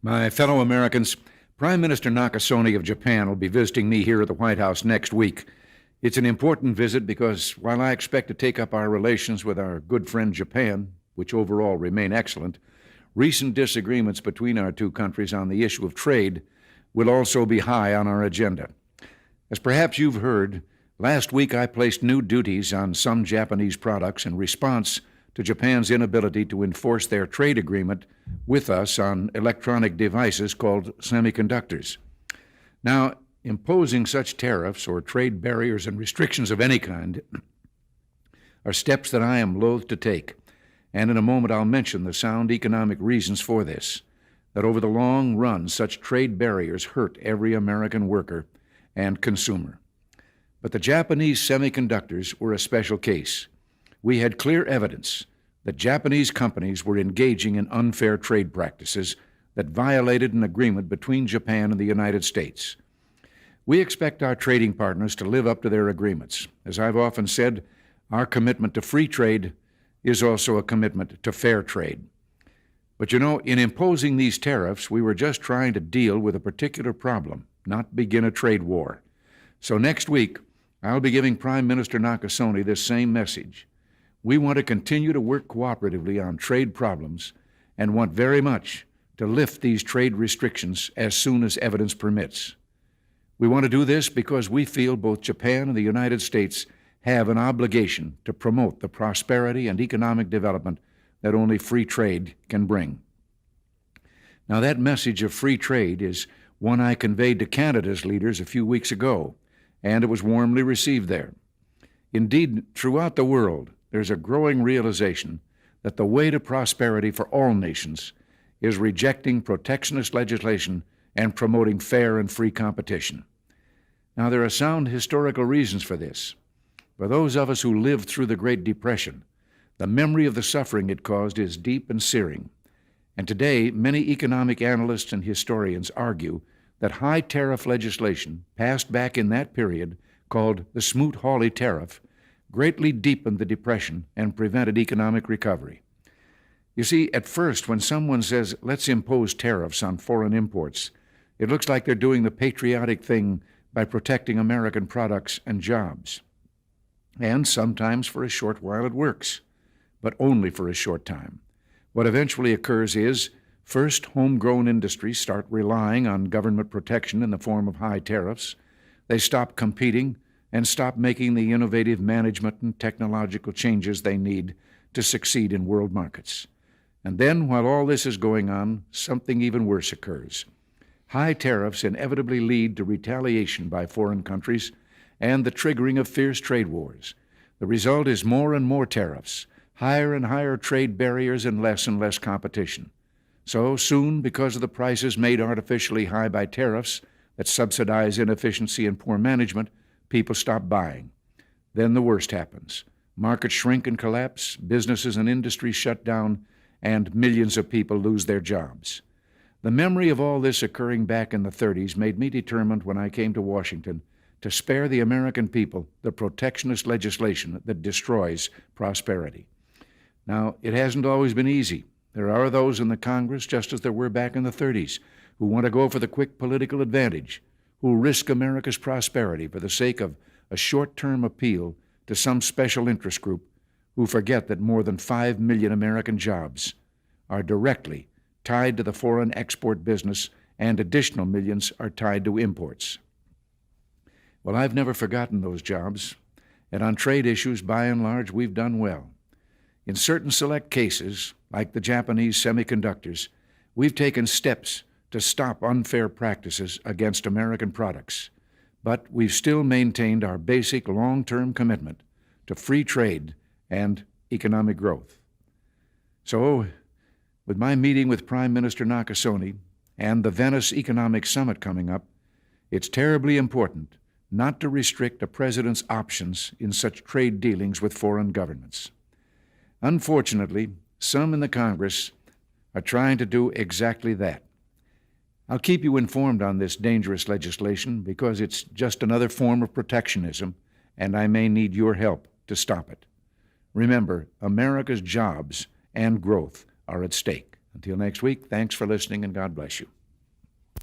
My fellow Americans, Prime Minister Nakasone of Japan will be visiting me here at the White House next week. It's an important visit because while I expect to take up our relations with our good friend Japan, which overall remain excellent, recent disagreements between our two countries on the issue of trade will also be high on our agenda. As perhaps you've heard, last week I placed new duties on some Japanese products in response to Japan's inability to enforce their trade agreement with us on electronic devices called semiconductors. Now, imposing such tariffs or trade barriers and restrictions of any kind are steps that I am loath to take, and in a moment I'll mention the sound economic reasons for this, that over the long run such trade barriers hurt every American worker and consumer. But the Japanese semiconductors were a special case. We had clear evidence that Japanese companies were engaging in unfair trade practices that violated an agreement between Japan and the United States. We expect our trading partners to live up to their agreements. As I've often said, our commitment to free trade is also a commitment to fair trade. But in imposing these tariffs, we were just trying to deal with a particular problem, not begin a trade war. So next week, I'll be giving Prime Minister Nakasone this same message. We want to continue to work cooperatively on trade problems and want very much to lift these trade restrictions as soon as evidence permits. We want to do this because we feel both Japan and the United States have an obligation to promote the prosperity and economic development that only free trade can bring. Now, that message of free trade is one I conveyed to Canada's leaders a few weeks ago, and it was warmly received there. Indeed, throughout the world, there's a growing realization that the way to prosperity for all nations is rejecting protectionist legislation and promoting fair and free competition. Now, there are sound historical reasons for this. For those of us who lived through the Great Depression, the memory of the suffering it caused is deep and searing. And today, many economic analysts and historians argue that high tariff legislation passed back in that period, called the Smoot-Hawley Tariff, greatly deepened the Depression and prevented economic recovery. You see, at first, when someone says, let's impose tariffs on foreign imports, it looks like they're doing the patriotic thing by protecting American products and jobs. And sometimes for a short while it works, but only for a short time. What eventually occurs is, first, homegrown industries start relying on government protection in the form of high tariffs. They stop competing and stop making the innovative management and technological changes they need to succeed in world markets. And then, while all this is going on, something even worse occurs. High tariffs inevitably lead to retaliation by foreign countries and the triggering of fierce trade wars. The result is more and more tariffs, higher and higher trade barriers, and less competition. So soon, because of the prices made artificially high by tariffs that subsidize inefficiency and poor management, people stop buying. Then the worst happens. Markets shrink and collapse, businesses and industries shut down, and millions of people lose their jobs. The memory of all this occurring back in the 30s made me determined when I came to Washington to spare the American people the protectionist legislation that destroys prosperity. Now, it hasn't always been easy. There are those in the Congress, just as there were back in the 30s, who want to go for the quick political advantage, who risk America's prosperity for the sake of a short-term appeal to some special interest group, who forget that more than 5 million American jobs are directly tied to the foreign export business, and additional millions are tied to imports. Well, I've never forgotten those jobs, and on trade issues, by and large, we've done well. In certain select cases, like the Japanese semiconductors, we've taken steps to stop unfair practices against American products, but we've still maintained our basic long-term commitment to free trade and economic growth. So, with my meeting with Prime Minister Nakasone and the Venice Economic Summit coming up, it's terribly important not to restrict a president's options in such trade dealings with foreign governments. Unfortunately, some in the Congress are trying to do exactly that. I'll keep you informed on this dangerous legislation because it's just another form of protectionism, and I may need your help to stop it. Remember, America's jobs and growth are at stake. Until next week, thanks for listening and God bless you.